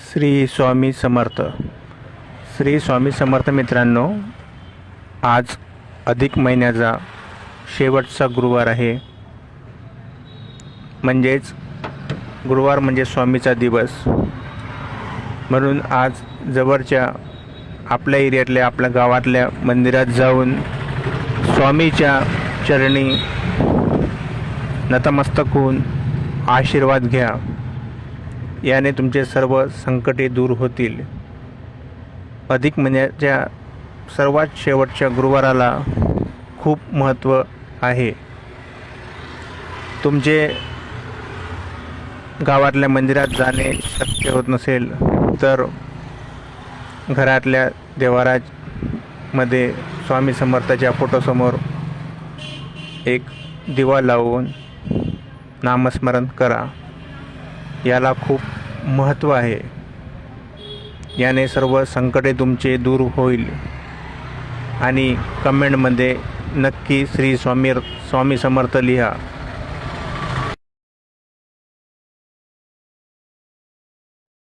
श्री स्वामी समर्थ. श्री स्वामी समर्थ मित्रांनो, आज अधिक महिन्याचा शेवटचा गुरुवार आहे. म्हणजेच गुरुवार म्हणजे स्वामीचा दिवस. म्हणून आज जवळच्या आपल्या एरियातल्या आपल्या गावातल्या मंदिरात जाऊन स्वामीच्या चरणी नतमस्तक होऊन आशीर्वाद घ्या. याने तुमचे सर्व संकटे दूर होतील. अधिक महिन्याच्या सर्वात शेवटच्या गुरुवाराला खूप महत्त्व आहे. तुमचे गावातल्या मंदिरात जाणे शक्य होत नसेल तर घरातल्या देवारामध्ये स्वामी समर्थाच्या फोटोसमोर एक दिवा लावून नामस्मरण करा. याला खूप महत्त्व आहे. याने सर्व संकटे तुमचे दूर होईल. आणि कमेंटमध्ये नक्की श्री स्वामी समर्थ लिहा.